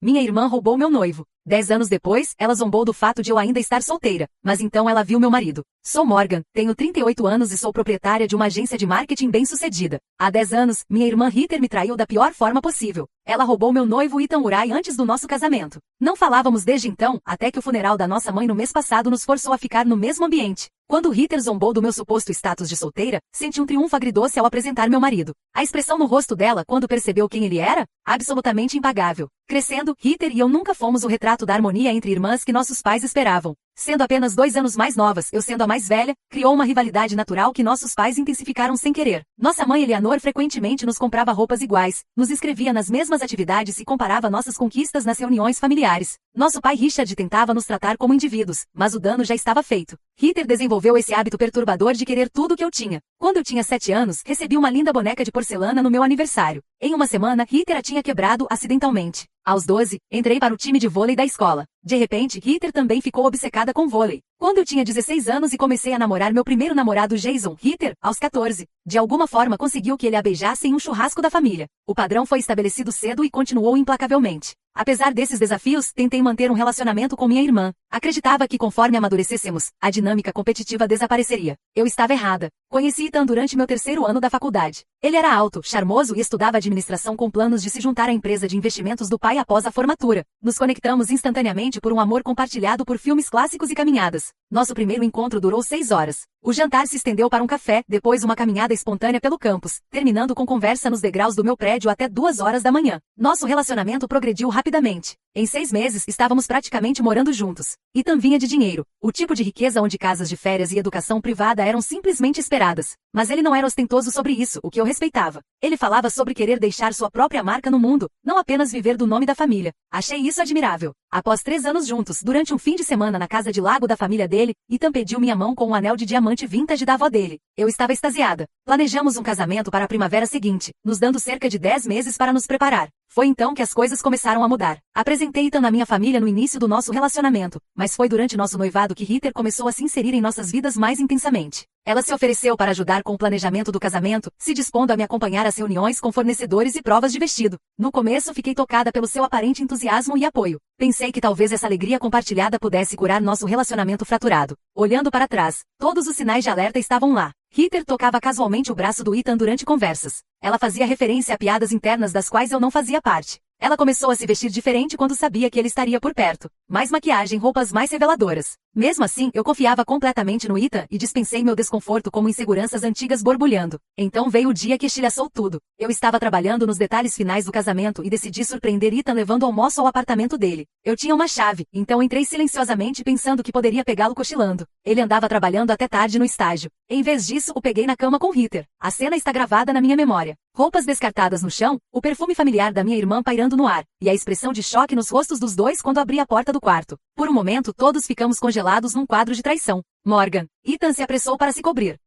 Minha irmã roubou meu noivo. 10 anos depois, ela zombou do fato de eu ainda estar solteira, mas então ela viu meu marido. Sou Morgan, tenho 38 anos e sou proprietária de uma agência de marketing bem-sucedida. Há 10 anos, minha irmã Heather me traiu da pior forma possível. Ela roubou meu noivo Ethan Urai antes do nosso casamento. Não falávamos desde então, até que o funeral da nossa mãe no mês passado nos forçou a ficar no mesmo ambiente. Quando Heather zombou do meu suposto status de solteira, senti um triunfo agridoce ao apresentar meu marido. A expressão no rosto dela quando percebeu quem ele era? Absolutamente impagável. Crescendo, Heather e eu nunca fomos o retrato da harmonia entre irmãs que nossos pais esperavam. Sendo apenas 2 anos mais novas, eu sendo a mais velha, criou uma rivalidade natural que nossos pais intensificaram sem querer. Nossa mãe Eleanor frequentemente nos comprava roupas iguais, nos inscrevia nas mesmas atividades e comparava nossas conquistas nas reuniões familiares. Nosso pai Richard tentava nos tratar como indivíduos, mas o dano já estava feito. Heather desenvolveu esse hábito perturbador de querer tudo o que eu tinha. Quando eu tinha 7 anos, recebi uma linda boneca de porcelana no meu aniversário. Em uma semana, Heather a tinha quebrado acidentalmente. Aos 12, entrei para o time de vôlei da escola. De repente, Heather também ficou obcecada com vôlei. Quando eu tinha 16 anos e comecei a namorar meu primeiro namorado Jason, Heather, aos 14, de alguma forma conseguiu que ele a beijasse em um churrasco da família. O padrão foi estabelecido cedo e continuou implacavelmente. Apesar desses desafios, tentei manter um relacionamento com minha irmã. Acreditava que conforme amadurecêssemos, a dinâmica competitiva desapareceria. Eu estava errada. Conheci Ethan durante meu 3º ano da faculdade. Ele era alto, charmoso e estudava administração com planos de se juntar à empresa de investimentos do pai após a formatura. Nos conectamos instantaneamente por um amor compartilhado por filmes clássicos e caminhadas. Nosso primeiro encontro durou 6 horas. O jantar se estendeu para um café, depois uma caminhada espontânea pelo campus, terminando com conversa nos degraus do meu prédio até 2 horas da manhã. Nosso relacionamento progrediu rapidamente. Em 6 meses, estávamos praticamente morando juntos. Ethan vinha de dinheiro, o tipo de riqueza onde casas de férias e educação privada eram simplesmente esperadas. Mas ele não era ostentoso sobre isso, o que eu respeitava. Ele falava sobre querer deixar sua própria marca no mundo, não apenas viver do nome da família. Achei isso admirável. Após 3 anos juntos, durante um fim de semana na casa de lago da família dele, Ethan pediu minha mão com um anel de diamante vintage da avó dele. Eu estava extasiada. Planejamos um casamento para a primavera seguinte, nos dando cerca de 10 meses para nos preparar. Foi então que as coisas começaram a mudar. Apresentei Ethan na minha família no início do nosso relacionamento, mas foi durante nosso noivado que Heather começou a se inserir em nossas vidas mais intensamente. Ela se ofereceu para ajudar com o planejamento do casamento, se dispondo a me acompanhar às reuniões com fornecedores e provas de vestido. No começo fiquei tocada pelo seu aparente entusiasmo e apoio. Pensei que talvez essa alegria compartilhada pudesse curar nosso relacionamento fraturado. Olhando para trás, todos os sinais de alerta estavam lá. Heather tocava casualmente o braço do Ethan durante conversas. Ela fazia referência a piadas internas das quais eu não fazia parte. Ela começou a se vestir diferente quando sabia que ele estaria por perto. Mais maquiagem, roupas mais reveladoras. Mesmo assim, eu confiava completamente no Ethan e dispensei meu desconforto como inseguranças antigas borbulhando. Então veio o dia que estilhaçou tudo. Eu estava trabalhando nos detalhes finais do casamento e decidi surpreender Ethan levando almoço ao apartamento dele. Eu tinha uma chave, então entrei silenciosamente pensando que poderia pegá-lo cochilando. Ele andava trabalhando até tarde no estágio. Em vez disso, o peguei na cama com Heather. A cena está gravada na minha memória. Roupas descartadas no chão, o perfume familiar da minha irmã pairando no ar, e a expressão de choque nos rostos dos dois quando abri a porta do quarto. Por um momento todos ficamos congelados num quadro de traição. Morgan. Ethan se apressou para se cobrir.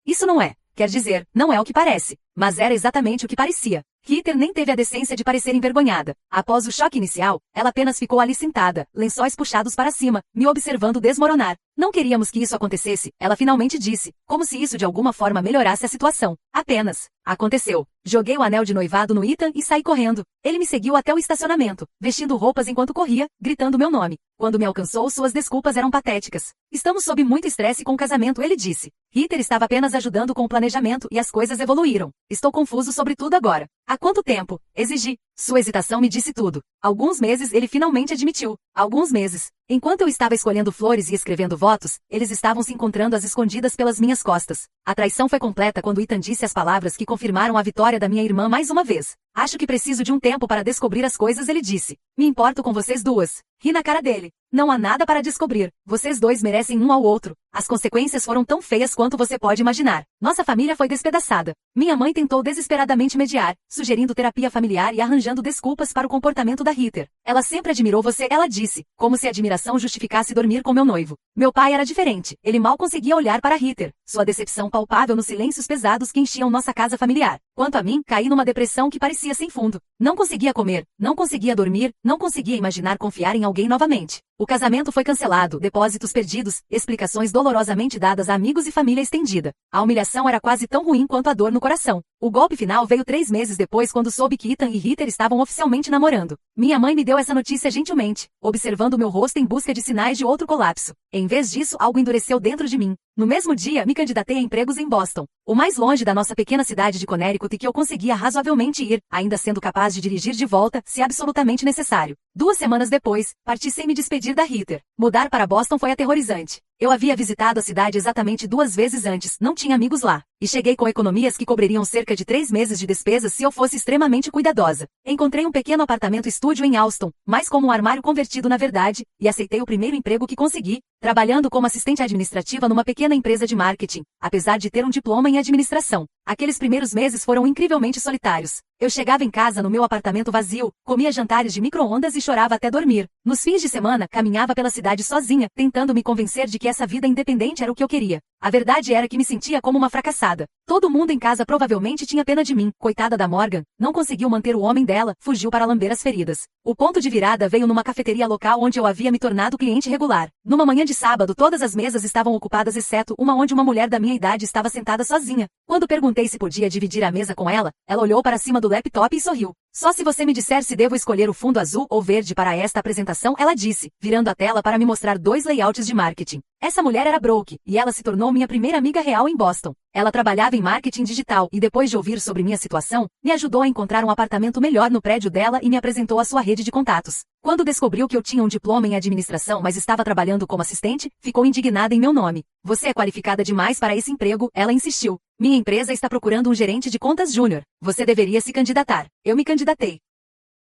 Isso não é. Quer dizer, não é o que parece. Mas era exatamente o que parecia. Heather nem teve a decência de parecer envergonhada. Após o choque inicial, ela apenas ficou ali sentada, lençóis puxados para cima, me observando desmoronar. Não queríamos que isso acontecesse, ela finalmente disse, como se isso de alguma forma melhorasse a situação. Apenas. Aconteceu. Joguei o anel de noivado no Ethan e saí correndo. Ele me seguiu até o estacionamento, vestindo roupas enquanto corria, gritando meu nome. Quando me alcançou, suas desculpas eram patéticas. Estamos sob muito estresse com o casamento, ele disse. Heather estava apenas ajudando com o planejamento e as coisas evoluíram. Estou confuso sobre tudo agora. Há quanto tempo? Exigi. Sua hesitação me disse tudo. Alguns meses, ele finalmente admitiu. Alguns meses. Enquanto eu estava escolhendo flores e escrevendo votos, eles estavam se encontrando às escondidas pelas minhas costas. A traição foi completa quando Ethan disse as palavras que confirmaram a vitória da minha irmã mais uma vez. Acho que preciso de um tempo para descobrir as coisas, ele disse. Me importo com vocês duas. Ri na cara dele. Não há nada para descobrir. Vocês dois merecem um ao outro. As consequências foram tão feias quanto você pode imaginar. Nossa família foi despedaçada. Minha mãe tentou desesperadamente mediar, sugerindo terapia familiar e arranjando desculpas para o comportamento da Heather. Ela sempre admirou você, ela disse, como se a admiração justificasse dormir com meu noivo. Meu pai era diferente. Ele mal conseguia olhar para Heather. Sua decepção palpável nos silêncios pesados que enchiam nossa casa familiar. Quanto a mim, caí numa depressão que parecia sem fundo. Não conseguia comer, não conseguia dormir, não conseguia imaginar confiar em alguém novamente. O casamento foi cancelado, depósitos perdidos, explicações dolorosamente dadas a amigos e família estendida. A humilhação era quase tão ruim quanto a dor no coração. O golpe final veio 3 meses depois quando soube que Ethan e Heather estavam oficialmente namorando. Minha mãe me deu essa notícia gentilmente, observando meu rosto em busca de sinais de outro colapso. Em vez disso, algo endureceu dentro de mim. No mesmo dia, me candidatei a empregos em Boston, o mais longe da nossa pequena cidade de Connecticut e que eu conseguia razoavelmente ir, ainda sendo capaz de dirigir de volta, se absolutamente necessário. 2 semanas depois, parti sem me despedir da Heather. Mudar para Boston foi aterrorizante. Eu havia visitado a cidade exatamente 2 vezes antes, não tinha amigos lá, e cheguei com economias que cobririam cerca de 3 meses de despesas se eu fosse extremamente cuidadosa. Encontrei um pequeno apartamento estúdio em Allston, mais como um armário convertido na verdade, e aceitei o primeiro emprego que consegui, trabalhando como assistente administrativa numa pequena empresa de marketing, apesar de ter um diploma em administração. Aqueles primeiros meses foram incrivelmente solitários. Eu chegava em casa no meu apartamento vazio, comia jantares de micro-ondas e chorava até dormir. Nos fins de semana, caminhava pela cidade sozinha, tentando me convencer de que essa vida independente era o que eu queria. A verdade era que me sentia como uma fracassada. Todo mundo em casa provavelmente tinha pena de mim. Coitada da Morgan, não conseguiu manter o homem dela, fugiu para lamber as feridas. O ponto de virada veio numa cafeteria local onde eu havia me tornado cliente regular. Numa manhã de sábado, todas as mesas estavam ocupadas exceto uma onde uma mulher da minha idade estava sentada sozinha. Quando perguntei se podia dividir a mesa com ela, ela olhou para cima do laptop e sorriu. Só se você me disser se devo escolher o fundo azul ou verde para esta apresentação, ela disse, virando a tela para me mostrar 2 layouts de marketing. Essa mulher era Brooke, e ela se tornou minha primeira amiga real em Boston. Ela trabalhava em marketing digital e depois de ouvir sobre minha situação, me ajudou a encontrar um apartamento melhor no prédio dela e me apresentou a sua rede de contatos. Quando descobriu que eu tinha um diploma em administração mas estava trabalhando como assistente, ficou indignada em meu nome. Você é qualificada demais para esse emprego, ela insistiu. Minha empresa está procurando um gerente de contas júnior. Você deveria se candidatar. Eu me candidatei.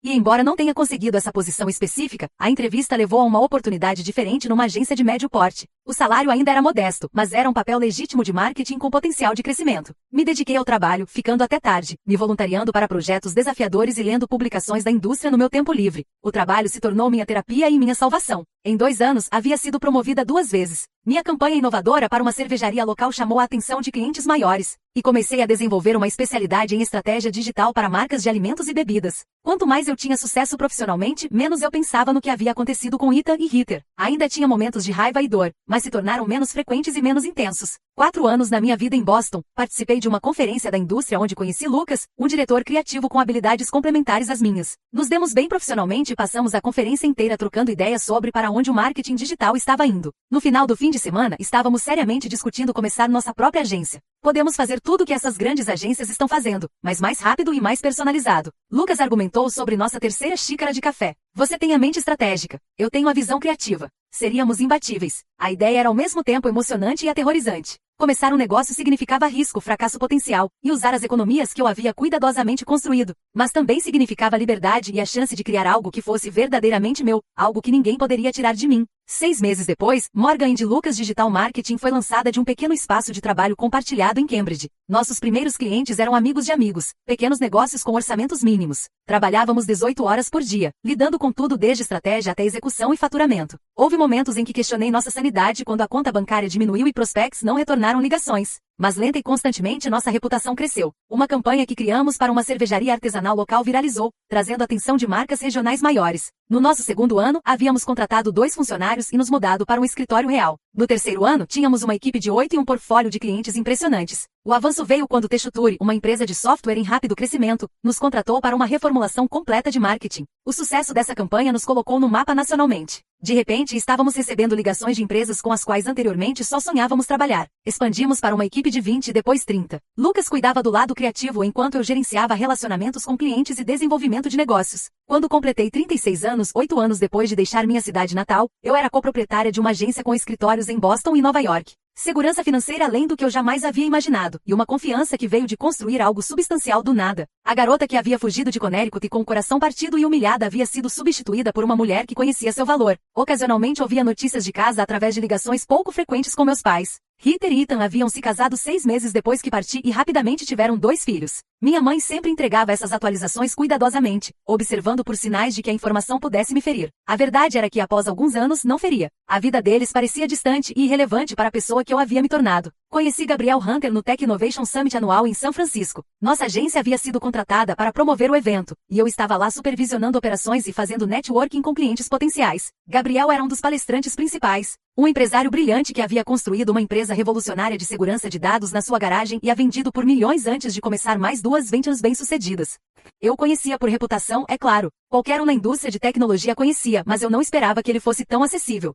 E embora não tenha conseguido essa posição específica, a entrevista levou a uma oportunidade diferente numa agência de médio porte. O salário ainda era modesto, mas era um papel legítimo de marketing com potencial de crescimento. Me dediquei ao trabalho, ficando até tarde, me voluntariando para projetos desafiadores e lendo publicações da indústria no meu tempo livre. O trabalho se tornou minha terapia e minha salvação. Em 2 anos, havia sido promovida 2 vezes. Minha campanha inovadora para uma cervejaria local chamou a atenção de clientes maiores, e comecei a desenvolver uma especialidade em estratégia digital para marcas de alimentos e bebidas. Quanto mais eu tinha sucesso profissionalmente, menos eu pensava no que havia acontecido com Ethan e Heather. Ainda tinha momentos de raiva e dor, mas se tornaram menos frequentes e menos intensos. 4 anos na minha vida em Boston, participei de uma conferência da indústria onde conheci Lucas, um diretor criativo com habilidades complementares às minhas. Nos demos bem profissionalmente e passamos a conferência inteira trocando ideias sobre para onde o marketing digital estava indo. No final do fim de semana, estávamos seriamente discutindo começar nossa própria agência. Podemos fazer tudo o que essas grandes agências estão fazendo, mas mais rápido e mais personalizado. Lucas argumentou sobre nossa 3ª xícara de café. Você tem a mente estratégica. Eu tenho a visão criativa. Seríamos imbatíveis. A ideia era ao mesmo tempo emocionante e aterrorizante. Começar um negócio significava risco, fracasso potencial, e usar as economias que eu havia cuidadosamente construído. Mas também significava liberdade e a chance de criar algo que fosse verdadeiramente meu, algo que ninguém poderia tirar de mim. 6 meses depois, Morgan & Lucas Digital Marketing foi lançada de um pequeno espaço de trabalho compartilhado em Cambridge. Nossos primeiros clientes eram amigos de amigos, pequenos negócios com orçamentos mínimos. Trabalhávamos 18 horas por dia, lidando com tudo desde estratégia até execução e faturamento. Houve momentos em que questionei nossa sanidade quando a conta bancária diminuiu e prospects não retornaram ligações. Mas lenta e constantemente nossa reputação cresceu. Uma campanha que criamos para uma cervejaria artesanal local viralizou, trazendo atenção de marcas regionais maiores. No nosso 2º ano, havíamos contratado 2 funcionários e nos mudado para um escritório real. No 3º ano, tínhamos uma equipe de 8 e um portfólio de clientes impressionantes. O avanço veio quando Texture, uma empresa de software em rápido crescimento, nos contratou para uma reformulação completa de marketing. O sucesso dessa campanha nos colocou no mapa nacionalmente. De repente, estávamos recebendo ligações de empresas com as quais anteriormente só sonhávamos trabalhar. Expandimos para uma equipe de 20 e depois 30. Lucas cuidava do lado criativo enquanto eu gerenciava relacionamentos com clientes e desenvolvimento de negócios. Quando completei 36 anos, 8 anos depois de deixar minha cidade natal, eu era coproprietária de uma agência com escritórios em Boston e Nova York. Segurança financeira além do que eu jamais havia imaginado, e uma confiança que veio de construir algo substancial do nada. A garota que havia fugido de Connecticut com o coração partido e humilhada havia sido substituída por uma mulher que conhecia seu valor. Ocasionalmente ouvia notícias de casa através de ligações pouco frequentes com meus pais. Heather e Ethan haviam se casado 6 meses depois que parti e rapidamente tiveram 2 filhos. Minha mãe sempre entregava essas atualizações cuidadosamente, observando por sinais de que a informação pudesse me ferir. A verdade era que após alguns anos não feria. A vida deles parecia distante e irrelevante para a pessoa que eu havia me tornado. Conheci Gabriel Hunter no Tech Innovation Summit anual em São Francisco. Nossa agência havia sido contratada para promover o evento, e eu estava lá supervisionando operações e fazendo networking com clientes potenciais. Gabriel era um dos palestrantes principais. Um empresário brilhante que havia construído uma empresa revolucionária de segurança de dados na sua garagem e a vendido por milhões antes de começar mais duas ventas bem-sucedidas. Eu o conhecia por reputação, é claro. Qualquer um na indústria de tecnologia conhecia, mas eu não esperava que ele fosse tão acessível.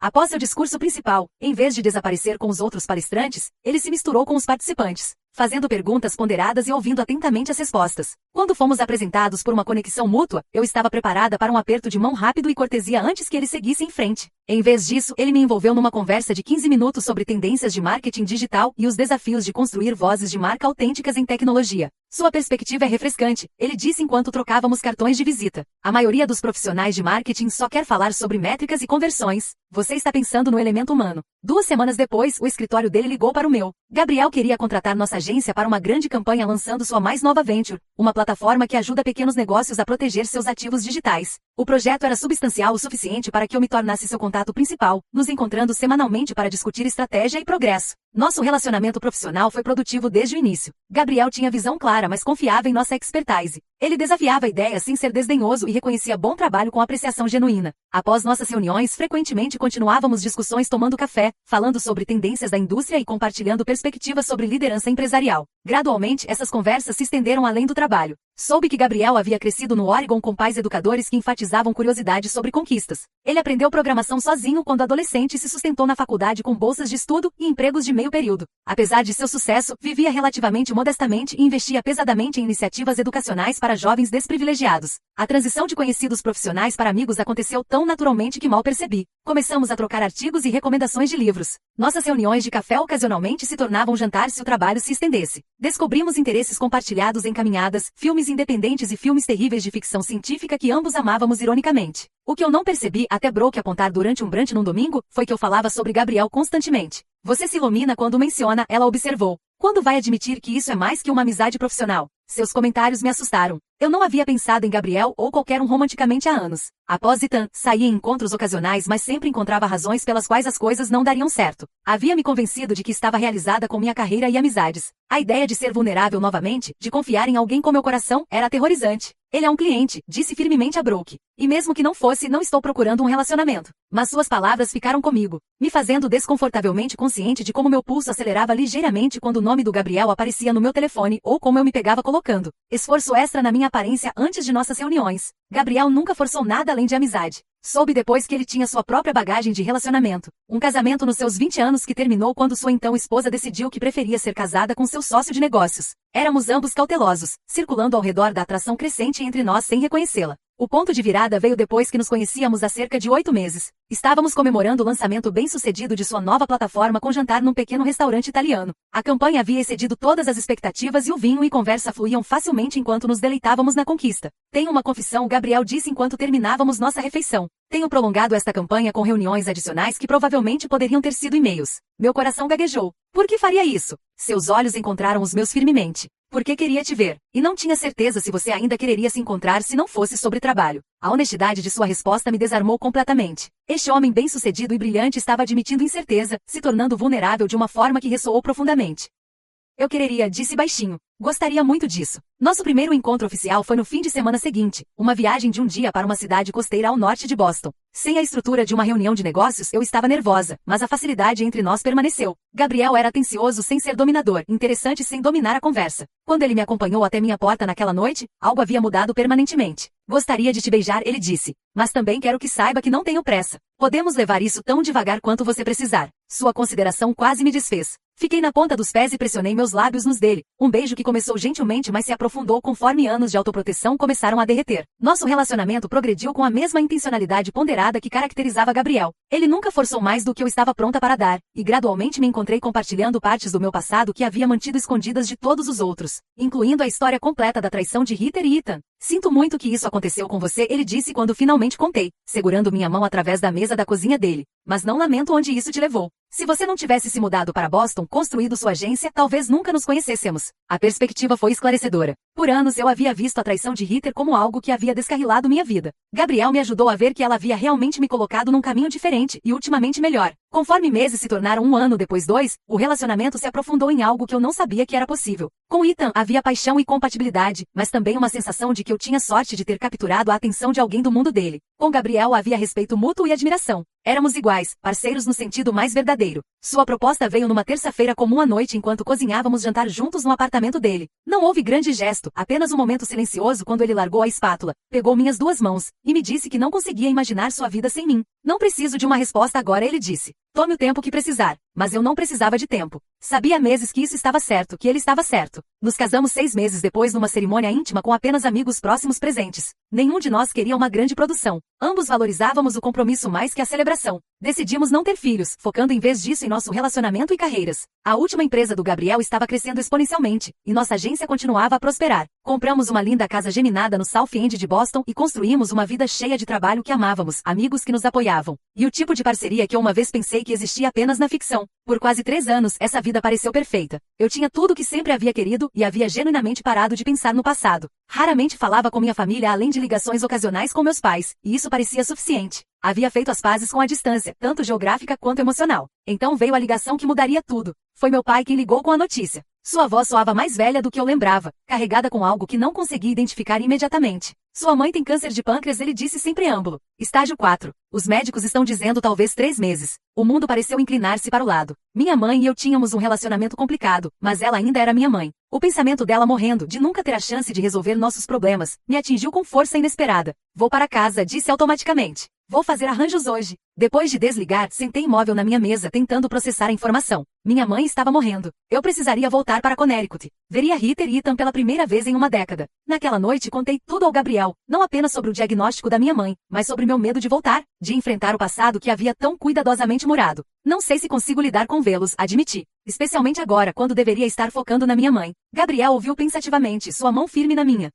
Após seu discurso principal, em vez de desaparecer com os outros palestrantes, ele se misturou com os participantes, fazendo perguntas ponderadas e ouvindo atentamente as respostas. Quando fomos apresentados por uma conexão mútua, eu estava preparada para um aperto de mão rápido e cortesia antes que ele seguisse em frente. Em vez disso, ele me envolveu numa conversa de 15 minutos sobre tendências de marketing digital e os desafios de construir vozes de marca autênticas em tecnologia. Sua perspectiva é refrescante, ele disse enquanto trocávamos cartões de visita. A maioria dos profissionais de marketing só quer falar sobre métricas e conversões. Você está pensando no elemento humano. 2 semanas depois, o escritório dele ligou para o meu. Gabriel queria contratar nossa agência para uma grande campanha lançando sua mais nova venture, uma plataforma que ajuda pequenos negócios a proteger seus ativos digitais. O projeto era substancial o suficiente para que eu me tornasse seu contato principal, nos encontrando semanalmente para discutir estratégia e progresso. Nosso relacionamento profissional foi produtivo desde o início. Gabriel tinha visão clara, mas confiava em nossa expertise. Ele desafiava a ideia sem ser desdenhoso e reconhecia bom trabalho com apreciação genuína. Após nossas reuniões, frequentemente continuávamos discussões tomando café, falando sobre tendências da indústria e compartilhando perspectivas sobre liderança empresarial. Gradualmente, essas conversas se estenderam além do trabalho. Soube que Gabriel havia crescido no Oregon com pais educadores que enfatizavam curiosidade sobre conquistas. Ele aprendeu programação sozinho quando adolescente e se sustentou na faculdade com bolsas de estudo e empregos de meio período. Apesar de seu sucesso, vivia relativamente modestamente e investia pesadamente em iniciativas educacionais para jovens desprivilegiados. A transição de conhecidos profissionais para amigos aconteceu tão naturalmente que mal percebi. Começamos a trocar artigos e recomendações de livros. Nossas reuniões de café ocasionalmente se tornavam jantar se o trabalho se estendesse. Descobrimos interesses compartilhados em caminhadas, filmes independentes e filmes terríveis de ficção científica que ambos amávamos ironicamente. O que eu não percebi até Brooke apontar durante um brunch num domingo, foi que eu falava sobre Gabriel constantemente. Você se ilumina quando menciona, ela observou. Quando vai admitir que isso é mais que uma amizade profissional? Seus comentários me assustaram. Eu não havia pensado em Gabriel ou qualquer um romanticamente há anos. Após Ethan, saía em encontros ocasionais, mas sempre encontrava razões pelas quais as coisas não dariam certo. Havia me convencido de que estava realizada com minha carreira e amizades. A ideia de ser vulnerável novamente, de confiar em alguém com meu coração, era aterrorizante. Ele é um cliente, disse firmemente a Brooke. E mesmo que não fosse, não estou procurando um relacionamento. Mas suas palavras ficaram comigo, me fazendo desconfortavelmente consciente de como meu pulso acelerava ligeiramente quando o nome do Gabriel aparecia no meu telefone ou como eu me pegava colocando esforço extra na minha aparência antes de nossas reuniões. Gabriel nunca forçou nada além de amizade. Soube depois que ele tinha sua própria bagagem de relacionamento. Um casamento nos seus 20 anos que terminou quando sua então esposa decidiu que preferia ser casada com seu sócio de negócios. Éramos ambos cautelosos, circulando ao redor da atração crescente entre nós sem reconhecê-la. O ponto de virada veio depois que nos conhecíamos há cerca de 8 meses. Estávamos comemorando o lançamento bem-sucedido de sua nova plataforma com jantar num pequeno restaurante italiano. A campanha havia excedido todas as expectativas e o vinho e conversa fluíam facilmente enquanto nos deleitávamos na conquista. Tenho uma confissão, Gabriel disse enquanto terminávamos nossa refeição. Tenho prolongado esta campanha com reuniões adicionais que provavelmente poderiam ter sido e-mails. Meu coração gaguejou. Por que faria isso? Seus olhos encontraram os meus firmemente. Porque queria te ver, e não tinha certeza se você ainda quereria se encontrar se não fosse sobre trabalho. A honestidade de sua resposta me desarmou completamente. Este homem bem-sucedido e brilhante estava admitindo incerteza, se tornando vulnerável de uma forma que ressoou profundamente. Eu quereria, disse baixinho. Gostaria muito disso. Nosso primeiro encontro oficial foi no fim de semana seguinte, uma viagem de um dia para uma cidade costeira ao norte de Boston. Sem a estrutura de uma reunião de negócios, eu estava nervosa, mas a facilidade entre nós permaneceu. Gabriel era atencioso sem ser dominador, interessante sem dominar a conversa. Quando ele me acompanhou até minha porta naquela noite, algo havia mudado permanentemente. Gostaria de te beijar, ele disse. Mas também quero que saiba que não tenho pressa. Podemos levar isso tão devagar quanto você precisar. Sua consideração quase me desfez. Fiquei na ponta dos pés e pressionei meus lábios nos dele. Um beijo que começou gentilmente, mas se aprofundou conforme anos de autoproteção começaram a derreter. Nosso relacionamento progrediu com a mesma intencionalidade ponderada que caracterizava Gabriel. Ele nunca forçou mais do que eu estava pronta para dar, e gradualmente me encontrei compartilhando partes do meu passado que havia mantido escondidas de todos os outros, incluindo a história completa da traição de Heather e Ethan. Sinto muito que isso aconteceu com você, ele disse quando finalmente contei, segurando minha mão através da mesa da cozinha dele. Mas não lamento onde isso te levou. Se você não tivesse se mudado para Boston, construído sua agência, talvez nunca nos conhecêssemos. A perspectiva foi esclarecedora. Por anos eu havia visto a traição de Ritter como algo que havia descarrilado minha vida. Gabriel me ajudou a ver que ela havia realmente me colocado num caminho diferente e ultimamente melhor. Conforme meses se tornaram um ano depois dois, o relacionamento se aprofundou em algo que eu não sabia que era possível. Com Ethan havia paixão e compatibilidade, mas também uma sensação de que eu tinha sorte de ter capturado a atenção de alguém do mundo dele. Com Gabriel havia respeito mútuo e admiração. Éramos iguais, parceiros no sentido mais verdadeiro. Sua proposta veio numa terça-feira comum à noite enquanto cozinhávamos jantar juntos no apartamento dele. Não houve grande gesto, apenas um momento silencioso quando ele largou a espátula, pegou minhas duas mãos, e me disse que não conseguia imaginar sua vida sem mim. Não preciso de uma resposta agora, ele disse. Tome o tempo que precisar. Mas eu não precisava de tempo. Sabia há meses que isso estava certo, que ele estava certo. Nos casamos 6 meses depois numa cerimônia íntima com apenas amigos próximos presentes. Nenhum de nós queria uma grande produção. Ambos valorizávamos o compromisso mais que a celebração. Decidimos não ter filhos, focando em vez disso em nosso relacionamento e carreiras. A última empresa do Gabriel estava crescendo exponencialmente, e nossa agência continuava a prosperar. Compramos uma linda casa geminada no South End de Boston e construímos uma vida cheia de trabalho que amávamos, amigos que nos apoiavam. E o tipo de parceria que eu uma vez pensei que existia apenas na ficção. Por quase 3 anos, essa vida pareceu perfeita. Eu tinha tudo o que sempre havia querido e havia genuinamente parado de pensar no passado. Raramente falava com minha família além de ligações ocasionais com meus pais, e isso parecia suficiente. Havia feito as pazes com a distância, tanto geográfica quanto emocional. Então veio a ligação que mudaria tudo. Foi meu pai quem ligou com a notícia. Sua voz soava mais velha do que eu lembrava, carregada com algo que não consegui identificar imediatamente. Sua mãe tem câncer de pâncreas, ele disse sem preâmbulo. Estágio 4. Os médicos estão dizendo talvez 3 meses. O mundo pareceu inclinar-se para o lado. Minha mãe e eu tínhamos um relacionamento complicado, mas ela ainda era minha mãe. O pensamento dela morrendo, de nunca ter a chance de resolver nossos problemas, me atingiu com força inesperada. Vou para casa, disse automaticamente. Vou fazer arranjos hoje. Depois de desligar, sentei imóvel na minha mesa tentando processar a informação. Minha mãe estava morrendo. Eu precisaria voltar para Connecticut. Veria Ritter e Ethan pela primeira vez em uma década. Naquela noite contei tudo ao Gabriel, não apenas sobre o diagnóstico da minha mãe, mas sobre meu medo de voltar, de enfrentar o passado que havia tão cuidadosamente murado. Não sei se consigo lidar com vê-los, admiti. Especialmente agora, quando deveria estar focando na minha mãe. Gabriel ouviu pensativamente, sua mão firme na minha.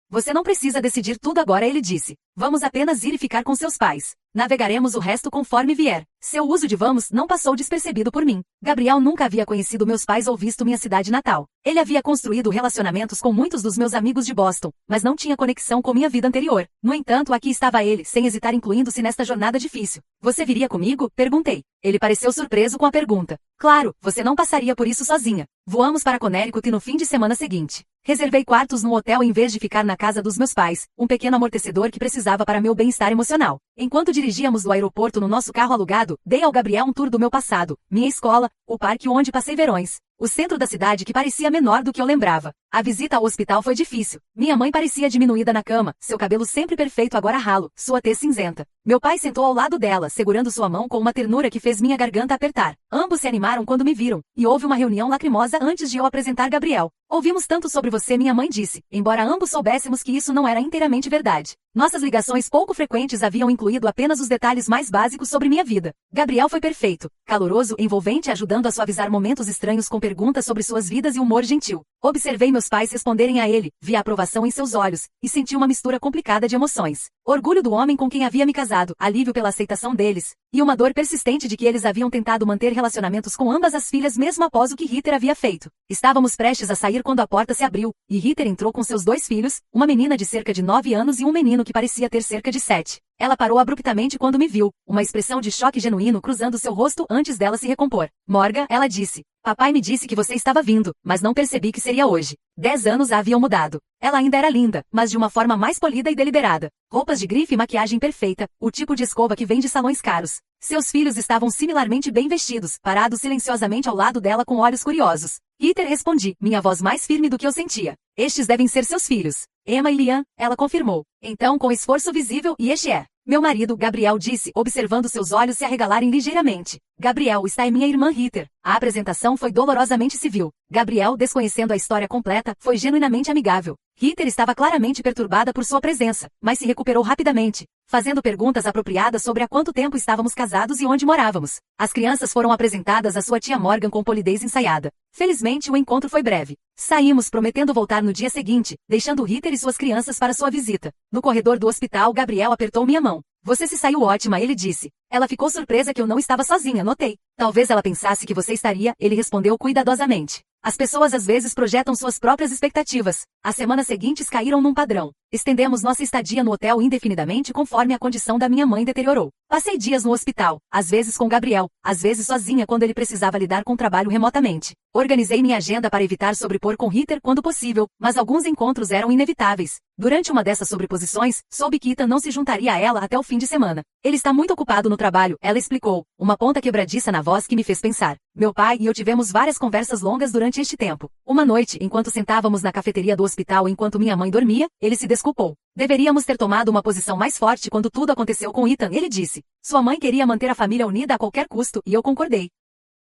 Você não precisa decidir tudo agora, ele disse. Vamos apenas ir e ficar com seus pais. Navegaremos o resto conforme vier. Seu uso de vamos não passou despercebido por mim. Gabriel nunca havia conhecido meus pais ou visto minha cidade natal. Ele havia construído relacionamentos com muitos dos meus amigos de Boston, mas não tinha conexão com minha vida anterior. No entanto, aqui estava ele, sem hesitar, incluindo-se nesta jornada difícil. Você viria comigo? Perguntei. Ele pareceu surpreso com a pergunta. Claro, você não passaria por isso sozinha. Voamos para Connecticut no fim de semana seguinte. Reservei quartos no hotel em vez de ficar na casa dos meus pais, um pequeno amortecedor que precisava para meu bem-estar emocional. Enquanto dirigíamos do aeroporto no nosso carro alugado, dei ao Gabriel um tour do meu passado, minha escola, o parque onde passei verões. O centro da cidade que parecia menor do que eu lembrava. A visita ao hospital foi difícil. Minha mãe parecia diminuída na cama, seu cabelo sempre perfeito agora ralo, sua tez cinzenta. Meu pai sentou ao lado dela, segurando sua mão com uma ternura que fez minha garganta apertar. Ambos se animaram quando me viram, e houve uma reunião lacrimosa antes de eu apresentar Gabriel. Ouvimos tanto sobre você, minha mãe disse, embora ambos soubéssemos que isso não era inteiramente verdade. Nossas ligações pouco frequentes haviam incluído apenas os detalhes mais básicos sobre minha vida. Gabriel foi perfeito, caloroso, envolvente, ajudando a suavizar momentos estranhos com perguntas sobre suas vidas e humor gentil. Observei meus pais responderem a ele, vi a aprovação em seus olhos, e senti uma mistura complicada de emoções. Orgulho do homem com quem havia me casado, alívio pela aceitação deles, e uma dor persistente de que eles haviam tentado manter relacionamentos com ambas as filhas mesmo após o que Ritter havia feito. Estávamos prestes a sair quando a porta se abriu, e Ritter entrou com seus 2 filhos, uma menina de cerca de 9 anos e um menino que parecia ter cerca de 7. Ela parou abruptamente quando me viu, uma expressão de choque genuíno cruzando seu rosto antes dela se recompor. Morgan, ela disse. Papai me disse que você estava vindo, mas não percebi que seria hoje. 10 anos a haviam mudado. Ela ainda era linda, mas de uma forma mais polida e deliberada. Roupas de grife e maquiagem perfeita, o tipo de escova que vem de salões caros. Seus filhos estavam similarmente bem vestidos, parados silenciosamente ao lado dela com olhos curiosos. Ritter, respondi, minha voz mais firme do que eu sentia. Estes devem ser seus filhos. Emma e Liam, ela confirmou. Então, com esforço visível, e este é. Meu marido, Gabriel disse, observando seus olhos se arregalarem ligeiramente. Gabriel, está em minha irmã Ritter. A apresentação foi dolorosamente civil. Gabriel, desconhecendo a história completa, foi genuinamente amigável. Ritter estava claramente perturbada por sua presença, mas se recuperou rapidamente, fazendo perguntas apropriadas sobre há quanto tempo estávamos casados e onde morávamos. As crianças foram apresentadas à sua tia Morgan com polidez ensaiada. Felizmente, o encontro foi breve. Saímos prometendo voltar no dia seguinte, deixando Ritter e suas crianças para sua visita. No corredor do hospital, Gabriel apertou minha mão. Você se saiu ótima, ele disse. Ela ficou surpresa que eu não estava sozinha, notei. Talvez ela pensasse que você estaria, ele respondeu cuidadosamente. As pessoas às vezes projetam suas próprias expectativas. As semanas seguintes caíram num padrão. Estendemos nossa estadia no hotel indefinidamente conforme a condição da minha mãe deteriorou. Passei dias no hospital, às vezes com Gabriel, às vezes sozinha quando ele precisava lidar com o trabalho remotamente. Organizei minha agenda para evitar sobrepor com Ritter quando possível, mas alguns encontros eram inevitáveis. Durante uma dessas sobreposições, soube que Ethan não se juntaria a ela até o fim de semana. Ele está muito ocupado no trabalho, ela explicou, uma ponta quebradiça na voz que me fez pensar. Meu pai e eu tivemos várias conversas longas durante este tempo. Uma noite, enquanto sentávamos na cafeteria do hospital enquanto minha mãe dormia, ele se desculpou. Deveríamos ter tomado uma posição mais forte quando tudo aconteceu com Ethan, ele disse. Sua mãe queria manter a família unida a qualquer custo, e eu concordei.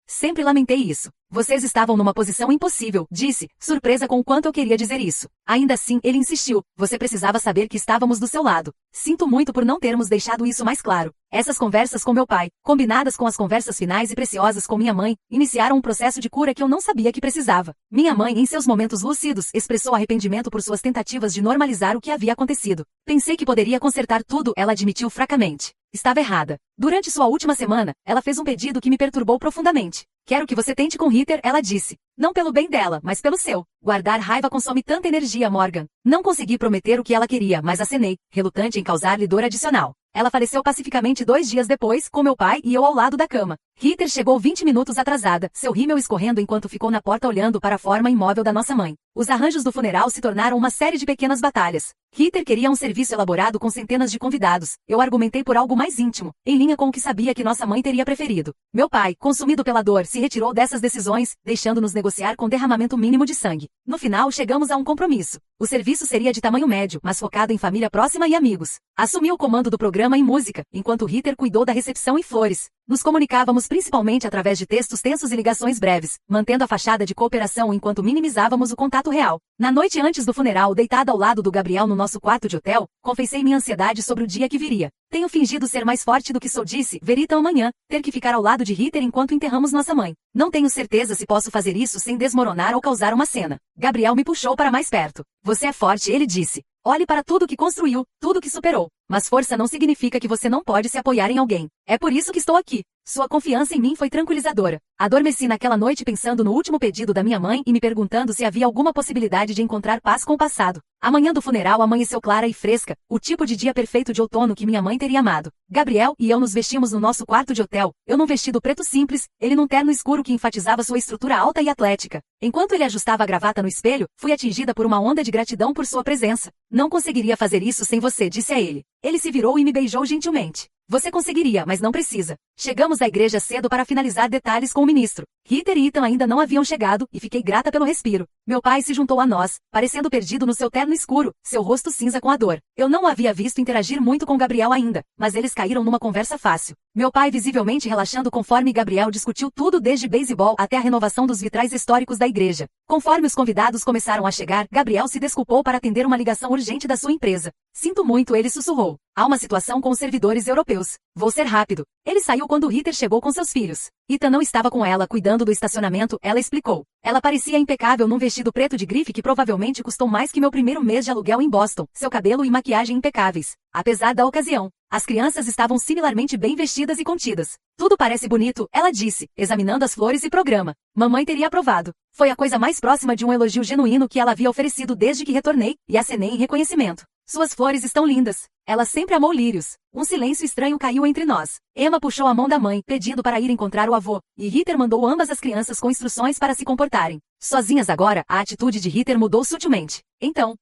Sempre lamentei isso. Vocês estavam numa posição impossível, disse, surpresa com o quanto eu queria dizer isso. Ainda assim, ele insistiu. Você precisava saber que estávamos do seu lado. Sinto muito por não termos deixado isso mais claro. Essas conversas com meu pai, combinadas com as conversas finais e preciosas com minha mãe, iniciaram um processo de cura que eu não sabia que precisava. Minha mãe, em seus momentos lúcidos, expressou arrependimento por suas tentativas de normalizar o que havia acontecido. Pensei que poderia consertar tudo, ela admitiu fracamente. Estava errada. Durante sua última semana, ela fez um pedido que me perturbou profundamente. Quero que você tente com Ritter, ela disse. Não pelo bem dela, mas pelo seu. Guardar raiva consome tanta energia, Morgan. Não consegui prometer o que ela queria, mas acenei, relutante em causar-lhe dor adicional. Ela faleceu pacificamente 2 dias depois, com meu pai e eu ao lado da cama. Ritter chegou 20 minutos atrasada, seu rímel escorrendo enquanto ficou na porta olhando para a forma imóvel da nossa mãe. Os arranjos do funeral se tornaram uma série de pequenas batalhas. Ritter queria um serviço elaborado com centenas de convidados. Eu argumentei por algo mais íntimo, em linha com o que sabia que nossa mãe teria preferido. Meu pai, consumido pela dor, se retirou dessas decisões, deixando-nos negociar com derramamento mínimo de sangue. No final, chegamos a um compromisso. O serviço seria de tamanho médio, mas focado em família próxima e amigos. Assumi o comando do programa em música, enquanto Ritter cuidou da recepção e flores. Nos comunicávamos principalmente através de textos tensos e ligações breves, mantendo a fachada de cooperação enquanto minimizávamos o contato real. Na noite antes do funeral, deitada ao lado do Gabriel no nosso quarto de hotel, confessei minha ansiedade sobre o dia que viria. Tenho fingido ser mais forte do que sou, disse, ver Ethan amanhã, ter que ficar ao lado de Ritter enquanto enterramos nossa mãe. Não tenho certeza se posso fazer isso sem desmoronar ou causar uma cena. Gabriel me puxou para mais perto. Você é forte, ele disse. Olhe para tudo que construiu, tudo que superou. Mas força não significa que você não pode se apoiar em alguém. É por isso que estou aqui. Sua confiança em mim foi tranquilizadora. Adormeci naquela noite pensando no último pedido da minha mãe e me perguntando se havia alguma possibilidade de encontrar paz com o passado. A manhã do funeral amanheceu clara e fresca, o tipo de dia perfeito de outono que minha mãe teria amado. Gabriel e eu nos vestimos no nosso quarto de hotel, eu num vestido preto simples, ele num terno escuro que enfatizava sua estrutura alta e atlética. Enquanto ele ajustava a gravata no espelho, fui atingida por uma onda de gratidão por sua presença. Não conseguiria fazer isso sem você, disse a ele. Ele se virou e me beijou gentilmente. Você conseguiria, mas não precisa. Chegamos à igreja cedo para finalizar detalhes com o ministro. Ritter e Ethan ainda não haviam chegado, e fiquei grata pelo respiro. Meu pai se juntou a nós, parecendo perdido no seu terno escuro, seu rosto cinza com a dor. Eu não o havia visto interagir muito com Gabriel ainda, mas eles caíram numa conversa fácil. Meu pai visivelmente relaxando conforme Gabriel discutiu tudo desde beisebol até a renovação dos vitrais históricos da igreja. Conforme os convidados começaram a chegar, Gabriel se desculpou para atender uma ligação urgente da sua empresa. Sinto muito, ele sussurrou. Há uma situação com os servidores europeus. Vou ser rápido. Ele saiu quando Ritter chegou com seus filhos. Ethan não estava com ela cuidando do estacionamento, ela explicou. Ela parecia impecável num vestido preto de grife que provavelmente custou mais que meu primeiro mês de aluguel em Boston, seu cabelo e maquiagem impecáveis. Apesar da ocasião, as crianças estavam similarmente bem vestidas e contidas. Tudo parece bonito, ela disse, examinando as flores e programa. Mamãe teria aprovado. Foi a coisa mais próxima de um elogio genuíno que ela havia oferecido desde que retornei, e acenei em reconhecimento. Suas flores estão lindas. Ela sempre amou lírios. Um silêncio estranho caiu entre nós. Emma puxou a mão da mãe, pedindo para ir encontrar o avô, e Ritter mandou ambas as crianças com instruções para se comportarem. Sozinhas agora, a atitude de Ritter mudou sutilmente. Então,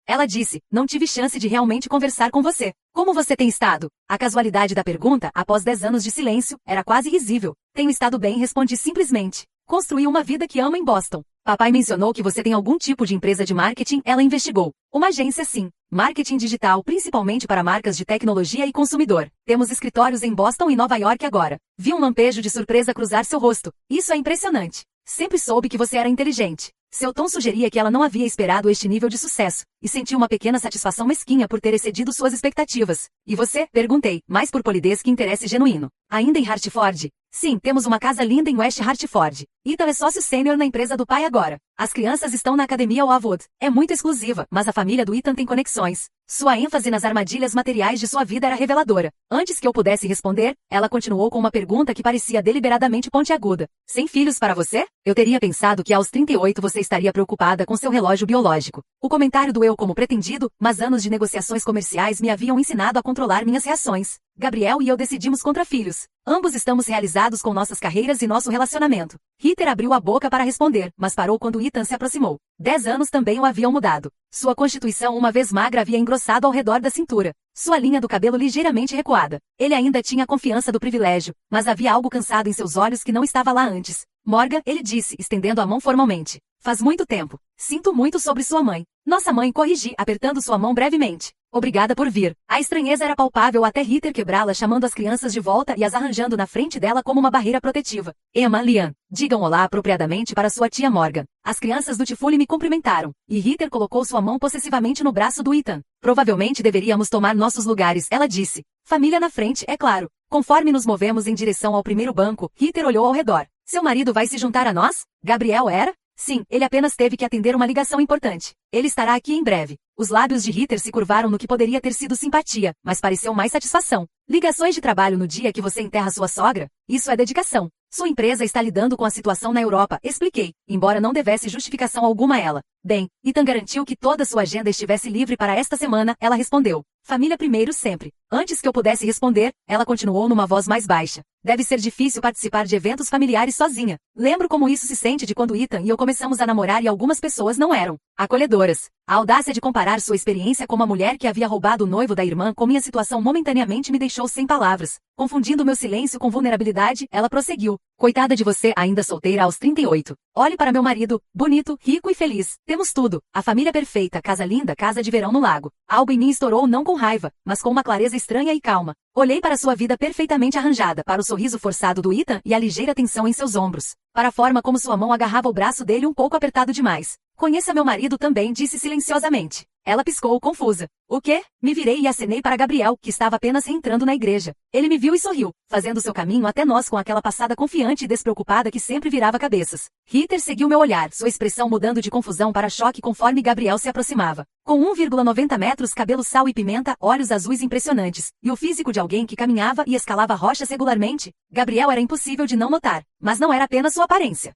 ela disse, não tive chance de realmente conversar com você. Como você tem estado? A casualidade da pergunta, após 10 anos de silêncio, era quase risível. Tenho estado bem, respondi simplesmente. Construí uma vida que amo em Boston. Papai mencionou que você tem algum tipo de empresa de marketing, ela investigou. Uma agência sim. Marketing digital, principalmente para marcas de tecnologia e consumidor. Temos escritórios em Boston e Nova York agora. Vi um lampejo de surpresa cruzar seu rosto. Isso é impressionante. Sempre soube que você era inteligente. Seu tom sugeria que ela não havia esperado este nível de sucesso, e sentiu uma pequena satisfação mesquinha por ter excedido suas expectativas. E você? Perguntei, mais por polidez que interesse genuíno. Ainda em Hartford? Sim, temos uma casa linda em West Hartford. Ethan é sócio sênior na empresa do pai agora. As crianças estão na academia Wildwood. É muito exclusiva, mas a família do Ethan tem conexões. Sua ênfase nas armadilhas materiais de sua vida era reveladora. Antes que eu pudesse responder, ela continuou com uma pergunta que parecia deliberadamente pontiaguda. Sem filhos para você? Eu teria pensado que aos 38 você estaria preocupada com seu relógio biológico. O comentário doeu como pretendido, mas anos de negociações comerciais me haviam ensinado a controlar minhas reações. Gabriel e eu decidimos contra filhos. Ambos estamos realizados com nossas carreiras e nosso relacionamento. Heather abriu a boca para responder, mas parou quando Ethan se aproximou. 10 anos também o haviam mudado. Sua constituição uma vez magra havia engrossado ao redor da cintura. Sua linha do cabelo ligeiramente recuada. Ele ainda tinha a confiança do privilégio, mas havia algo cansado em seus olhos que não estava lá antes. Morgan, ele disse, estendendo a mão formalmente. Faz muito tempo. Sinto muito sobre sua mãe. Nossa mãe corrigi, apertando sua mão brevemente. Obrigada por vir. A estranheza era palpável até Heather quebrá-la chamando as crianças de volta e as arranjando na frente dela como uma barreira protetiva. Emma, Lian, digam olá apropriadamente para sua tia Morgan. As crianças do Tifule me cumprimentaram, e Heather colocou sua mão possessivamente no braço do Ethan. Provavelmente deveríamos tomar nossos lugares, ela disse. Família na frente, é claro. Conforme nos movemos em direção ao primeiro banco, Heather olhou ao redor. Seu marido vai se juntar a nós? Gabriel era? Sim, ele apenas teve que atender uma ligação importante. Ele estará aqui em breve. Os lábios de Heather se curvaram no que poderia ter sido simpatia, mas pareceu mais satisfação. Ligações de trabalho no dia que você enterra sua sogra? Isso é dedicação. Sua empresa está lidando com a situação na Europa, expliquei, embora não devesse justificação alguma a ela. Bem, Ethan garantiu que toda sua agenda estivesse livre para esta semana, ela respondeu. Família primeiro sempre. Antes que eu pudesse responder, ela continuou numa voz mais baixa. Deve ser difícil participar de eventos familiares sozinha. Lembro como isso se sente de quando Ethan e eu começamos a namorar e algumas pessoas não eram acolhedoras. A audácia de comparar sua experiência como a mulher que havia roubado o noivo da irmã com minha situação momentaneamente me deixou sem palavras. Confundindo meu silêncio com vulnerabilidade, ela prosseguiu. Coitada de você, ainda solteira aos 38. Olhe para meu marido, bonito, rico e feliz. Temos tudo. A família perfeita, casa linda, casa de verão no lago. Algo em mim estourou não com raiva, mas com uma clareza estranha e calma. Olhei para sua vida perfeitamente arranjada, para o sorriso forçado do Ethan e a ligeira tensão em seus ombros. Para a forma como sua mão agarrava o braço dele um pouco apertado demais. Conheça meu marido também, disse silenciosamente. Ela piscou, confusa. O quê? Me virei e acenei para Gabriel, que estava apenas entrando na igreja. Ele me viu e sorriu, fazendo seu caminho até nós com aquela passada confiante e despreocupada que sempre virava cabeças. Heather seguiu meu olhar, sua expressão mudando de confusão para choque conforme Gabriel se aproximava. Com 1,90 metros, cabelo sal e pimenta, olhos azuis impressionantes, e o físico de alguém que caminhava e escalava rochas regularmente, Gabriel era impossível de não notar, mas não era apenas sua aparência.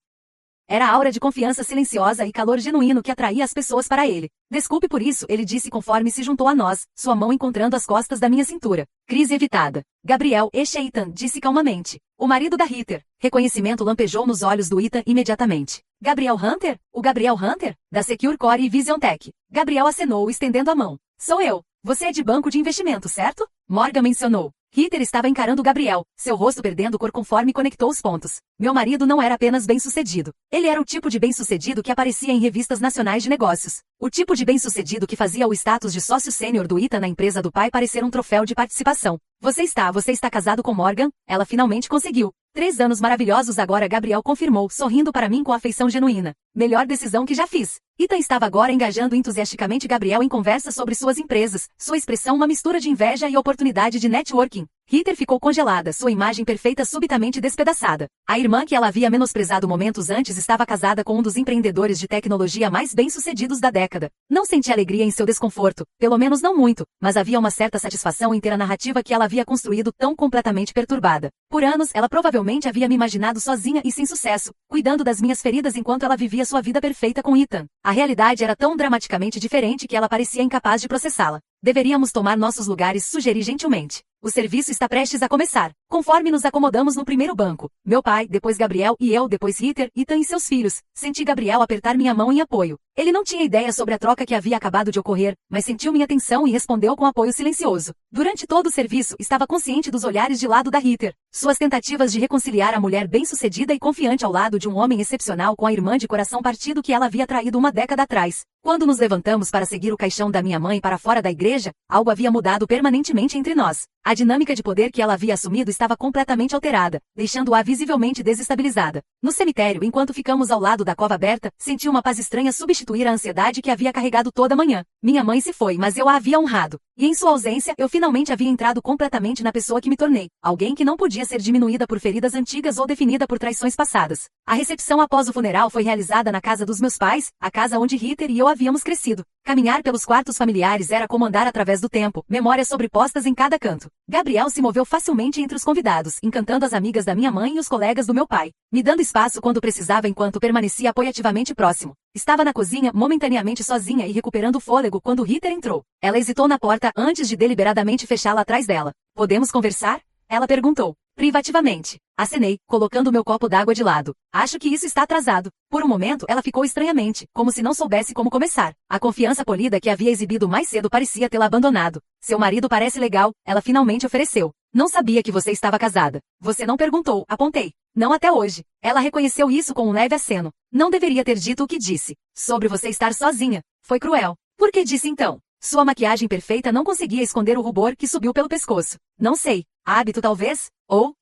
Era a aura de confiança silenciosa e calor genuíno que atraía as pessoas para ele. Desculpe por isso, ele disse conforme se juntou a nós, sua mão encontrando as costas da minha cintura. Crise evitada. Gabriel, este é Ethan, disse calmamente. O marido da Heather. Reconhecimento lampejou nos olhos do Ethan imediatamente. Gabriel Hunter? O Gabriel Hunter? Da Secure Core e Vision Tech. Gabriel acenou, estendendo a mão. Sou eu. Você é de banco de investimento, certo? Morgan mencionou. Heather estava encarando Gabriel, seu rosto perdendo cor conforme conectou os pontos. Meu marido não era apenas bem-sucedido. Ele era o tipo de bem-sucedido que aparecia em revistas nacionais de negócios. O tipo de bem-sucedido que fazia o status de sócio sênior do Ethan na empresa do pai parecer um troféu de participação. Você está casado com Morgan? Ela finalmente conseguiu. 3 anos maravilhosos agora, Gabriel confirmou, sorrindo para mim com afeição genuína. Melhor decisão que já fiz. Ethan estava agora engajando entusiasticamente Gabriel em conversa sobre suas empresas, sua expressão uma mistura de inveja e oportunidade de networking. Heather ficou congelada, sua imagem perfeita subitamente despedaçada. A irmã que ela havia menosprezado momentos antes estava casada com um dos empreendedores de tecnologia mais bem-sucedidos da década. Não senti alegria em seu desconforto, pelo menos não muito, mas havia uma certa satisfação em ter a narrativa que ela havia construído tão completamente perturbada. Por anos, ela provavelmente havia me imaginado sozinha e sem sucesso, cuidando das minhas feridas enquanto ela vivia sua vida perfeita com Ethan. A realidade era tão dramaticamente diferente que ela parecia incapaz de processá-la. Deveríamos tomar nossos lugares, sugeri gentilmente. O serviço está prestes a começar. Conforme nos acomodamos no primeiro banco, meu pai, depois Gabriel e eu, depois Heather, Ethan e seus filhos, senti Gabriel apertar minha mão em apoio. Ele não tinha ideia sobre a troca que havia acabado de ocorrer, mas sentiu minha atenção e respondeu com apoio silencioso. Durante todo o serviço, estava consciente dos olhares de lado da Heather. Suas tentativas de reconciliar a mulher bem-sucedida e confiante ao lado de um homem excepcional com a irmã de coração partido que ela havia traído uma década atrás. Quando nos levantamos para seguir o caixão da minha mãe para fora da igreja, algo havia mudado permanentemente entre nós. A dinâmica de poder que ela havia assumido estava completamente alterada, deixando-a visivelmente desestabilizada. No cemitério, enquanto ficamos ao lado da cova aberta, senti uma paz estranha substituir a ansiedade que havia carregado toda a manhã. Minha mãe se foi, mas eu a havia honrado. E em sua ausência, eu finalmente havia entrado completamente na pessoa que me tornei. Alguém que não podia ser diminuída por feridas antigas ou definida por traições passadas. A recepção após o funeral foi realizada na casa dos meus pais, a casa onde Ritter e eu havíamos crescido. Caminhar pelos quartos familiares era como andar através do tempo, memórias sobrepostas em cada canto. Gabriel se moveu facilmente entre os convidados, encantando as amigas da minha mãe e os colegas do meu pai, me dando espaço quando precisava enquanto permanecia apoiativamente próximo. Estava na cozinha, momentaneamente sozinha e recuperando o fôlego quando Ritter entrou. Ela hesitou na porta antes de deliberadamente fechá-la atrás dela. Podemos conversar? Ela perguntou. Privativamente. Acenei, colocando meu copo d'água de lado. Acho que isso está atrasado. Por um momento, ela ficou estranhamente, como se não soubesse como começar. A confiança polida que havia exibido mais cedo parecia tê-la abandonado. Seu marido parece legal, ela finalmente ofereceu. Não sabia que você estava casada. Você não perguntou, apontei. Não até hoje. Ela reconheceu isso com um leve aceno. Não deveria ter dito o que disse. Sobre você estar sozinha. Foi cruel. Por que disse então? Sua maquiagem perfeita não conseguia esconder o rubor que subiu pelo pescoço. Não sei. Hábito talvez? Ou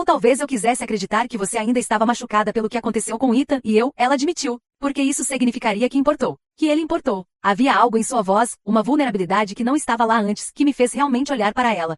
talvez eu quisesse acreditar que você ainda estava machucada pelo que aconteceu com Ethan e eu, ela admitiu. Porque isso significaria que importou. Que ele importou. Havia algo em sua voz, uma vulnerabilidade que não estava lá antes, que me fez realmente olhar para ela.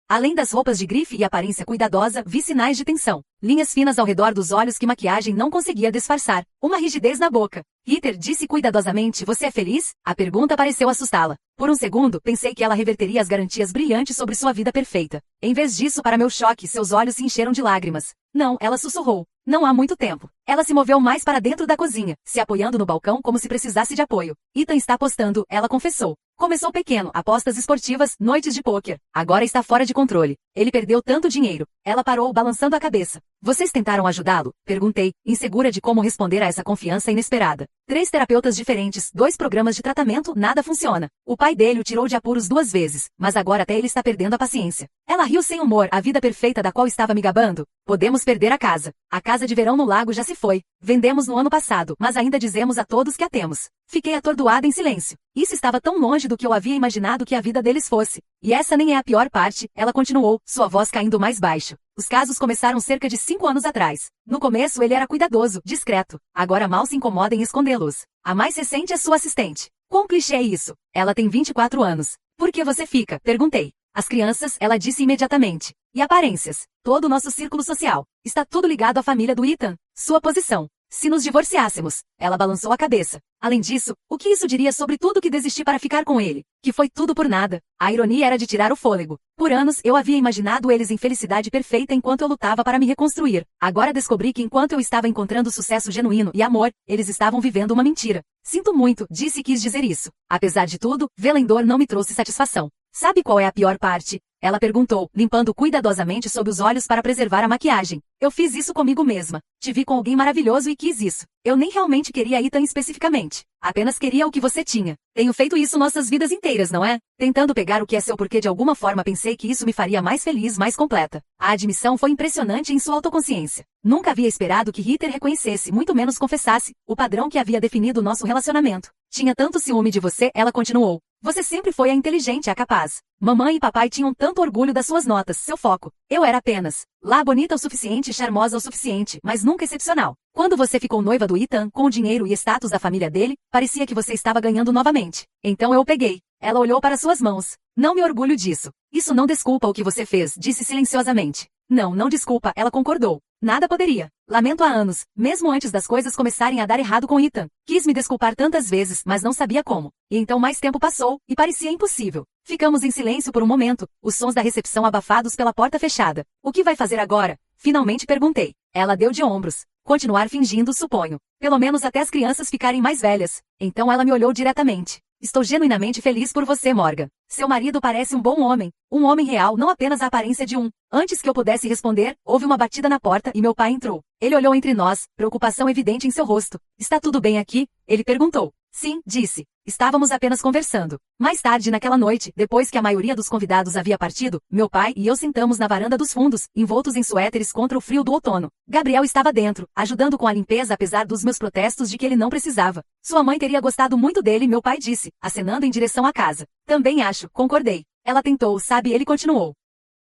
Além das roupas de grife e aparência cuidadosa, vi sinais de tensão. Linhas finas ao redor dos olhos que maquiagem não conseguia disfarçar. Uma rigidez na boca. Ritter disse cuidadosamente, você é feliz? A pergunta pareceu assustá-la. Por um segundo, pensei que ela reverteria as garantias brilhantes sobre sua vida perfeita. Em vez disso, para meu choque, seus olhos se encheram de lágrimas. Não, ela sussurrou. Não há muito tempo. Ela se moveu mais para dentro da cozinha, se apoiando no balcão como se precisasse de apoio. Ethan está apostando, ela confessou. Começou pequeno, apostas esportivas, noites de pôquer. Agora está fora de controle. Ele perdeu tanto dinheiro. Ela parou, balançando a cabeça. Vocês tentaram ajudá-lo? Perguntei, insegura de como responder a essa confiança inesperada. 3 terapeutas diferentes, 2 programas de tratamento, nada funciona. O pai dele o tirou de apuros 2 vezes, mas agora até ele está perdendo a paciência. Ela riu sem humor, a vida perfeita da qual estava me gabando. Podemos perder a casa. A casa de verão no lago já se foi. Vendemos no ano passado, mas ainda dizemos a todos que a temos. Fiquei atordoada em silêncio. Isso estava tão longe do que eu havia imaginado que a vida deles fosse. E essa nem é a pior parte, ela continuou, sua voz caindo mais baixo. Os casos começaram cerca de 5 anos atrás. No começo ele era cuidadoso, discreto. Agora mal se incomoda em escondê-los. A mais recente é sua assistente. Quão clichê é isso? Ela tem 24 anos. Por que você fica? Perguntei. As crianças, ela disse imediatamente. E aparências. Todo o nosso círculo social. Está tudo ligado à família do Ethan. Sua posição. Se nos divorciássemos, ela balançou a cabeça. Além disso, o que isso diria sobre tudo que desisti para ficar com ele? Que foi tudo por nada. A ironia era de tirar o fôlego. Por anos, eu havia imaginado eles em felicidade perfeita enquanto eu lutava para me reconstruir. Agora descobri que enquanto eu estava encontrando sucesso genuíno e amor, eles estavam vivendo uma mentira. Sinto muito, disse e quis dizer isso. Apesar de tudo, vê-la em dor não me trouxe satisfação. Sabe qual é a pior parte? Ela perguntou, limpando cuidadosamente sob os olhos para preservar a maquiagem. Eu fiz isso comigo mesma. Te vi com alguém maravilhoso e quis isso. Eu nem realmente queria Ethan especificamente. Apenas queria o que você tinha. Tenho feito isso nossas vidas inteiras, não é? Tentando pegar o que é seu porque de alguma forma pensei que isso me faria mais feliz, mais completa. A admissão foi impressionante em sua autoconsciência. Nunca havia esperado que Ritter reconhecesse, muito menos confessasse, o padrão que havia definido nosso relacionamento. Tinha tanto ciúme de você, ela continuou. Você sempre foi a inteligente, a capaz. Mamãe e papai tinham tanto orgulho das suas notas, seu foco. Eu era apenas lá bonita o suficiente e charmosa o suficiente, mas nunca excepcional. Quando você ficou noiva do Ethan, com o dinheiro e status da família dele, parecia que você estava ganhando novamente. Então eu o peguei. Ela olhou para suas mãos. Não me orgulho disso. Isso não desculpa o que você fez, disse silenciosamente. Não, não desculpa, ela concordou. Nada poderia. Lamento há anos, mesmo antes das coisas começarem a dar errado com Ethan. Quis me desculpar tantas vezes, mas não sabia como. E então mais tempo passou, e parecia impossível. Ficamos em silêncio por um momento, os sons da recepção abafados pela porta fechada. O que vai fazer agora? Finalmente perguntei. Ela deu de ombros. Continuar fingindo, suponho. Pelo menos até as crianças ficarem mais velhas. Então ela me olhou diretamente. Estou genuinamente feliz por você, Morgan. Seu marido parece um bom homem. Um homem real, não apenas a aparência de um. Antes que eu pudesse responder, houve uma batida na porta e meu pai entrou. Ele olhou entre nós, preocupação evidente em seu rosto. Está tudo bem aqui? Ele perguntou. Sim, disse. Estávamos apenas conversando. Mais tarde naquela noite, depois que a maioria dos convidados havia partido, meu pai e eu sentamos na varanda dos fundos, envoltos em suéteres contra o frio do outono. Gabriel estava dentro, ajudando com a limpeza apesar dos meus protestos de que ele não precisava. Sua mãe teria gostado muito dele, meu pai disse, acenando em direção à casa. Também acho, concordei. Ela tentou, sabe, ele continuou.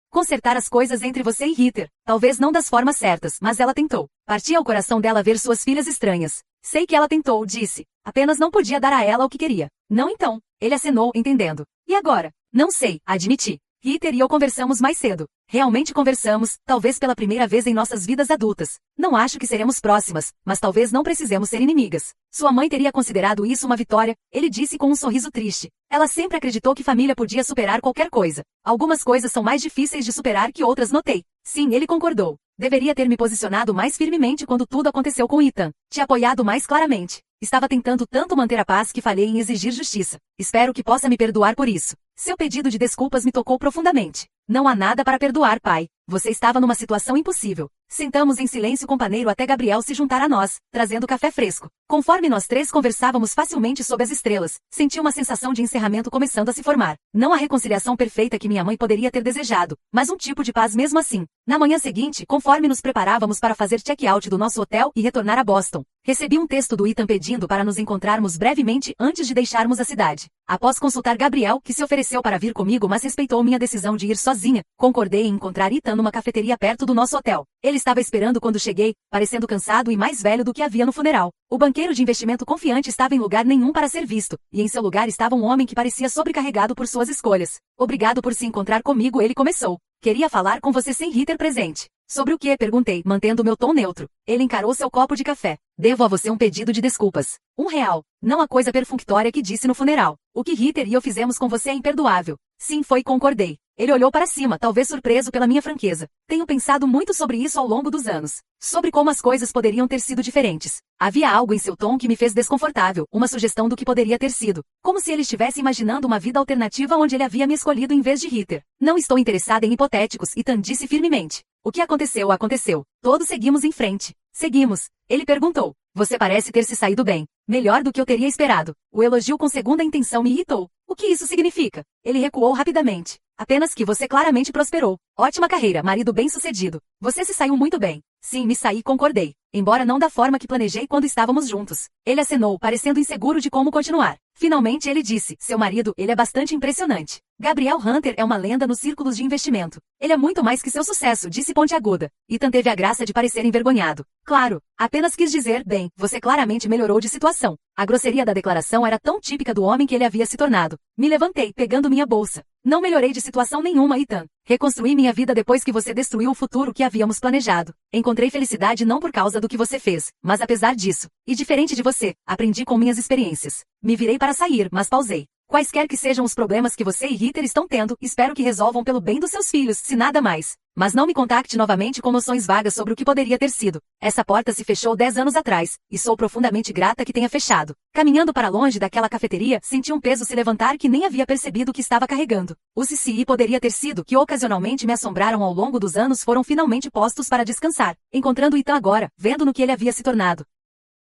Consertar as coisas entre você e Ritter. Talvez não das formas certas, mas ela tentou. Partia o coração dela ver suas filhas estranhas. Sei que ela tentou, disse. Apenas não podia dar a ela o que queria. Não então. Ele acenou, entendendo. E agora? Não sei, admiti. Peter e eu conversamos mais cedo. Realmente conversamos, talvez pela primeira vez em nossas vidas adultas. Não acho que seremos próximas, mas talvez não precisemos ser inimigas. Sua mãe teria considerado isso uma vitória, ele disse com um sorriso triste. Ela sempre acreditou que família podia superar qualquer coisa. Algumas coisas são mais difíceis de superar que outras, notei. Sim, ele concordou. Deveria ter me posicionado mais firmemente quando tudo aconteceu com Ethan. Te apoiado mais claramente. Estava tentando tanto manter a paz que falhei em exigir justiça. Espero que possa me perdoar por isso. Seu pedido de desculpas me tocou profundamente. Não há nada para perdoar, pai. Você estava numa situação impossível. Sentamos em silêncio companheiro até Gabriel se juntar a nós, trazendo café fresco. Conforme nós três conversávamos facilmente sob as estrelas, senti uma sensação de encerramento começando a se formar. Não a reconciliação perfeita que minha mãe poderia ter desejado, mas um tipo de paz mesmo assim. Na manhã seguinte, conforme nos preparávamos para fazer check-out do nosso hotel e retornar a Boston, recebi um texto do Ethan pedindo para nos encontrarmos brevemente antes de deixarmos a cidade. Após consultar Gabriel, que se ofereceu para vir comigo mas respeitou minha decisão de ir sozinha, concordei em encontrar Ethan numa cafeteria perto do nosso hotel. Ele estava esperando quando cheguei, parecendo cansado e mais velho do que havia no funeral. O banqueiro de investimento confiante estava em lugar nenhum para ser visto, e em seu lugar estava um homem que parecia sobrecarregado por suas escolhas. Obrigado por se encontrar comigo, ele começou. Queria falar com você sem Ritter presente. Sobre o que? Perguntei, mantendo meu tom neutro. Ele encarou seu copo de café. Devo a você um pedido de desculpas. R$1. Não a coisa perfunctória que disse no funeral. O que Ritter e eu fizemos com você é imperdoável. Sim, foi, concordei. Ele olhou para cima, talvez surpreso pela minha franqueza. Tenho pensado muito sobre isso ao longo dos anos. Sobre como as coisas poderiam ter sido diferentes. Havia algo em seu tom que me fez desconfortável, uma sugestão do que poderia ter sido. Como se ele estivesse imaginando uma vida alternativa onde ele havia me escolhido em vez de Ritter. Não estou interessada em hipotéticos, Ethan disse firmemente. O que aconteceu, aconteceu. Todos seguimos em frente. Seguimos. Ele perguntou. Você parece ter se saído bem. Melhor do que eu teria esperado. O elogio com segunda intenção me irritou. O que isso significa? Ele recuou rapidamente. Apenas que você claramente prosperou. Ótima carreira, marido bem-sucedido. Você se saiu muito bem. Sim, me saí, concordei. Embora não da forma que planejei quando estávamos juntos. Ele acenou, parecendo inseguro de como continuar. Finalmente ele disse, seu marido, ele é bastante impressionante. Gabriel Hunter é uma lenda nos círculos de investimento. Ele é muito mais que seu sucesso, disse pontiaguda. Ethan teve a graça de parecer envergonhado. Claro, apenas quis dizer, bem, você claramente melhorou de situação. A grosseria da declaração era tão típica do homem que ele havia se tornado. Me levantei, pegando minha bolsa. Não melhorei de situação nenhuma, Ethan. Reconstruí minha vida depois que você destruiu o futuro que havíamos planejado. Encontrei felicidade não por causa do que você fez, mas apesar disso. E diferente de você, aprendi com minhas experiências. Me virei para sair, mas pausei. Quaisquer que sejam os problemas que você e Ritter estão tendo, espero que resolvam pelo bem dos seus filhos, se nada mais. Mas não me contacte novamente com noções vagas sobre o que poderia ter sido. Essa porta se fechou 10 anos atrás, e sou profundamente grata que tenha fechado. Caminhando para longe daquela cafeteria, senti um peso se levantar que nem havia percebido que estava carregando. Os CCI poderia ter sido que ocasionalmente me assombraram ao longo dos anos foram finalmente postos para descansar, encontrando Ethan agora, vendo no que ele havia se tornado.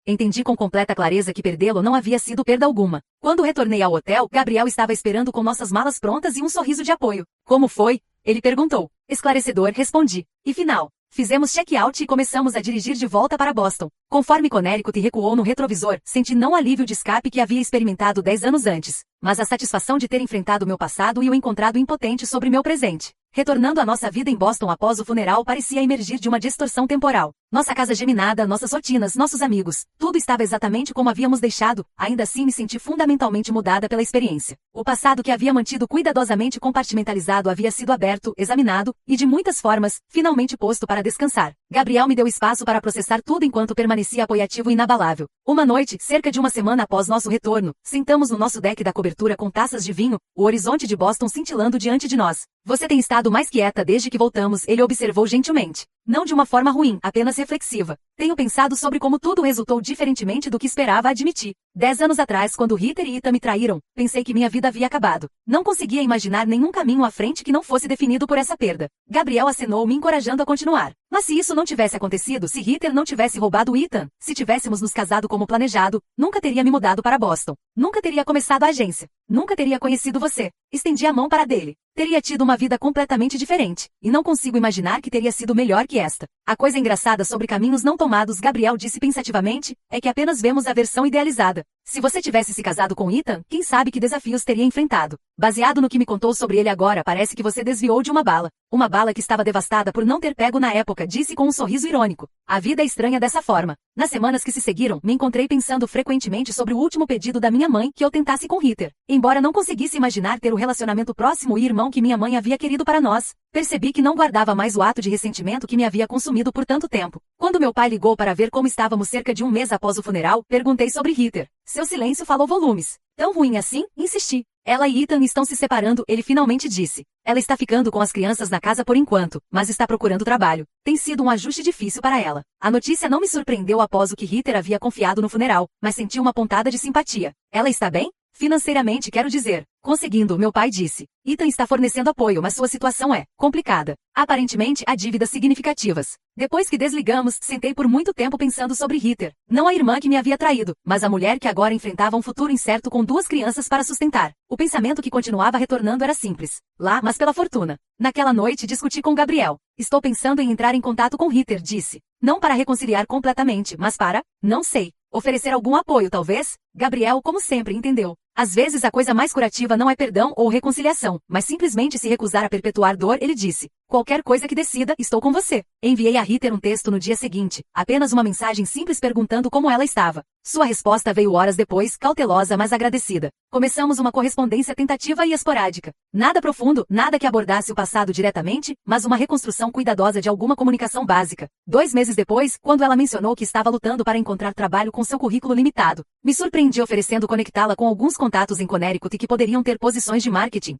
Entendi com completa clareza que perdê-lo não havia sido perda alguma. Quando retornei ao hotel, Gabriel estava esperando com nossas malas prontas e um sorriso de apoio. Como foi? Ele perguntou. Esclarecedor, respondi. E final. Fizemos check-out e começamos a dirigir de volta para Boston. Conforme Connecticut recuou no retrovisor, senti não o alívio de escape que havia experimentado 10 anos antes, mas a satisfação de ter enfrentado meu passado e o encontrado impotente sobre meu presente. Retornando à nossa vida em Boston após o funeral parecia emergir de uma distorção temporal. Nossa casa geminada, nossas rotinas, nossos amigos, tudo estava exatamente como havíamos deixado, ainda assim me senti fundamentalmente mudada pela experiência. O passado que havia mantido cuidadosamente compartimentalizado havia sido aberto, examinado, e de muitas formas, finalmente posto para descansar. Gabriel me deu espaço para processar tudo enquanto permanecia apoiativo e inabalável. Uma noite, cerca de uma semana após nosso retorno, sentamos no nosso deck da cobertura com taças de vinho, o horizonte de Boston cintilando diante de nós. Você tem estado mais quieta desde que voltamos, ele observou gentilmente. Não de uma forma ruim, apenas reflexiva. Tenho pensado sobre como tudo resultou diferentemente do que esperava admitir. 10 anos atrás, quando Ritter e Ethan me traíram, pensei que minha vida havia acabado. Não conseguia imaginar nenhum caminho à frente que não fosse definido por essa perda. Gabriel acenou, me encorajando a continuar. Mas se isso não tivesse acontecido, se Ritter não tivesse roubado Ethan, se tivéssemos nos casado como planejado, nunca teria me mudado para Boston. Nunca teria começado a agência. Nunca teria conhecido você. Estendi a mão para a dele. Teria tido uma vida completamente diferente, e não consigo imaginar que teria sido melhor que esta. A coisa engraçada sobre caminhos não tomados, Gabriel disse pensativamente, é que apenas vemos a versão idealizada. Se você tivesse se casado com Ethan, quem sabe que desafios teria enfrentado. Baseado no que me contou sobre ele agora, parece que você desviou de uma bala. Uma bala que estava devastada por não ter pego na época, disse com um sorriso irônico. A vida é estranha dessa forma. Nas semanas que se seguiram, me encontrei pensando frequentemente sobre o último pedido da minha mãe que eu tentasse com Heather. Embora não conseguisse imaginar ter o relacionamento próximo e irmão que minha mãe havia querido para nós, percebi que não guardava mais o ato de ressentimento que me havia consumido por tanto tempo. Quando meu pai ligou para ver como estávamos cerca de um mês após o funeral, perguntei sobre Heather. Seu silêncio falou volumes. Tão ruim assim? Insisti. Ela e Ethan estão se separando, ele finalmente disse. Ela está ficando com as crianças na casa por enquanto, mas está procurando trabalho. Tem sido um ajuste difícil para ela. A notícia não me surpreendeu após o que Heather havia confiado no funeral, mas senti uma pontada de simpatia. Ela está bem? Financeiramente, quero dizer. Conseguindo, meu pai disse. Ethan está fornecendo apoio, mas sua situação é complicada. Aparentemente, há dívidas significativas. Depois que desligamos, sentei por muito tempo pensando sobre Heather. Não a irmã que me havia traído, mas a mulher que agora enfrentava um futuro incerto com 2 crianças para sustentar. O pensamento que continuava retornando era simples. Lá, mas pela fortuna. Naquela noite, discuti com Gabriel. Estou pensando em entrar em contato com Heather, disse. Não para reconciliar completamente, mas para, não sei, oferecer algum apoio, talvez? Gabriel, como sempre, entendeu. Às vezes a coisa mais curativa não é perdão ou reconciliação, mas simplesmente se recusar a perpetuar dor, ele disse. Qualquer coisa que decida, estou com você. Enviei a Heather um texto no dia seguinte, apenas uma mensagem simples perguntando como ela estava. Sua resposta veio horas depois, cautelosa mas agradecida. Começamos uma correspondência tentativa e esporádica. Nada profundo, nada que abordasse o passado diretamente, mas uma reconstrução cuidadosa de alguma comunicação básica. 2 meses depois, quando ela mencionou que estava lutando para encontrar trabalho com seu currículo limitado, me surpreendi oferecendo conectá-la com alguns contatos em Connecticut que poderiam ter posições de marketing.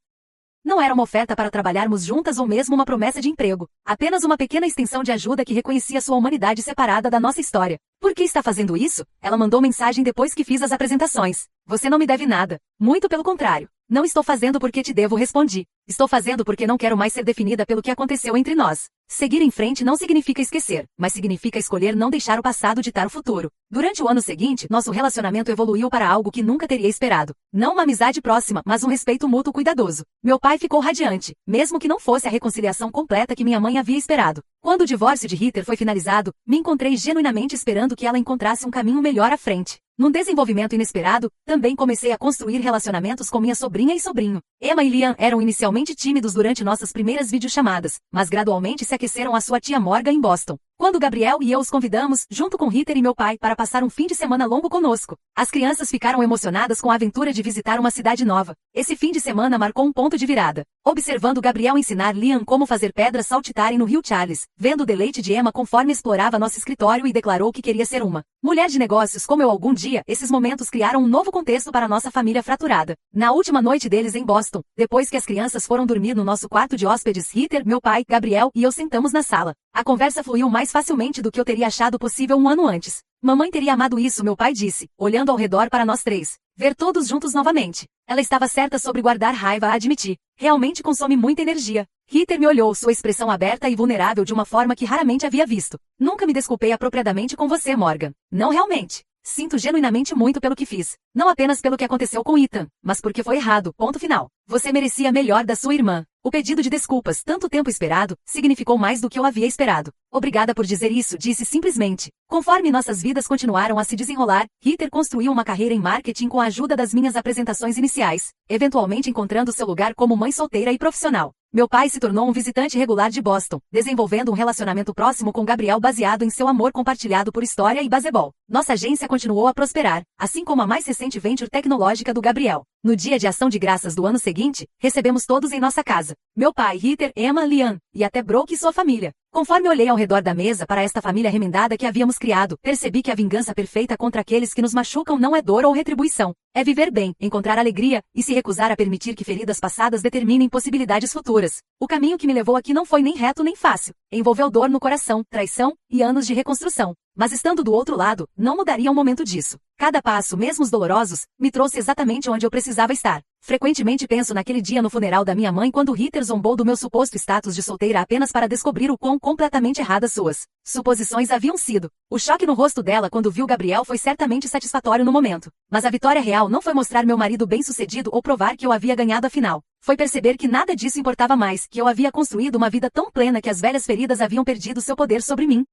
Não era uma oferta para trabalharmos juntas ou mesmo uma promessa de emprego. Apenas uma pequena extensão de ajuda que reconhecia sua humanidade separada da nossa história. Por que está fazendo isso? Ela mandou mensagem depois que fiz as apresentações. Você não me deve nada. Muito pelo contrário. Não estou fazendo porque te devo, respondi. Estou fazendo porque não quero mais ser definida pelo que aconteceu entre nós. Seguir em frente não significa esquecer, mas significa escolher não deixar o passado ditar o futuro. Durante o ano seguinte, nosso relacionamento evoluiu para algo que nunca teria esperado. Não uma amizade próxima, mas um respeito mútuo cuidadoso. Meu pai ficou radiante, mesmo que não fosse a reconciliação completa que minha mãe havia esperado. Quando o divórcio de Heather foi finalizado, me encontrei genuinamente esperando que ela encontrasse um caminho melhor à frente. Num desenvolvimento inesperado, também comecei a construir relacionamentos com minha sobrinha e sobrinho. Emma e Liam eram inicialmente tímidos durante nossas primeiras videochamadas, mas gradualmente se aqueceram à sua tia Morgan em Boston. Quando Gabriel e eu os convidamos, junto com Heather e meu pai, para passar um fim de semana longo conosco. As crianças ficaram emocionadas com a aventura de visitar uma cidade nova. Esse fim de semana marcou um ponto de virada. Observando Gabriel ensinar Liam como fazer pedras saltitarem no rio Charles, vendo o deleite de Emma conforme explorava nosso escritório e declarou que queria ser uma mulher de negócios como eu algum dia, esses momentos criaram um novo contexto para nossa família fraturada. Na última noite deles em Boston, depois que as crianças foram dormir no nosso quarto de hóspedes, Heather, meu pai, Gabriel e eu sentamos na sala. A conversa fluiu mais facilmente do que eu teria achado possível um ano antes. Mamãe teria amado isso, meu pai disse, olhando ao redor para nós 3. Ver todos juntos novamente. Ela estava certa sobre guardar raiva, admiti. Realmente consome muita energia. Heather me olhou, sua expressão aberta e vulnerável de uma forma que raramente havia visto. Nunca me desculpei apropriadamente com você, Morgan. Não realmente. Sinto genuinamente muito pelo que fiz. Não apenas pelo que aconteceu com Ethan, mas porque foi errado, ponto final. Você merecia melhor da sua irmã. O pedido de desculpas, tanto tempo esperado, significou mais do que eu havia esperado. Obrigada por dizer isso, disse simplesmente. Conforme nossas vidas continuaram a se desenrolar, Heather construiu uma carreira em marketing com a ajuda das minhas apresentações iniciais, eventualmente encontrando seu lugar como mãe solteira e profissional. Meu pai se tornou um visitante regular de Boston, desenvolvendo um relacionamento próximo com Gabriel baseado em seu amor compartilhado por história e baseball. Nossa agência continuou a prosperar, assim como a mais recente venture tecnológica do Gabriel. No dia de ação de graças do ano seguinte, recebemos todos em nossa casa. Meu pai, Heather, Emma, Liam, e até Brooke e sua família. Conforme olhei ao redor da mesa para esta família remendada que havíamos criado, percebi que a vingança perfeita contra aqueles que nos machucam não é dor ou retribuição. É viver bem, encontrar alegria, e se recusar a permitir que feridas passadas determinem possibilidades futuras. O caminho que me levou aqui não foi nem reto nem fácil. Envolveu dor no coração, traição, e anos de reconstrução. Mas estando do outro lado, não mudaria um momento disso. Cada passo, mesmo os dolorosos, me trouxe exatamente onde eu precisava estar. Frequentemente penso naquele dia no funeral da minha mãe quando Heather zombou do meu suposto status de solteira apenas para descobrir o quão completamente erradas suas suposições haviam sido. O choque no rosto dela quando viu Gabriel foi certamente satisfatório no momento. Mas a vitória real não foi mostrar meu marido bem-sucedido ou provar que eu havia ganhado afinal. Foi perceber que nada disso importava mais, que eu havia construído uma vida tão plena que as velhas feridas haviam perdido seu poder sobre mim.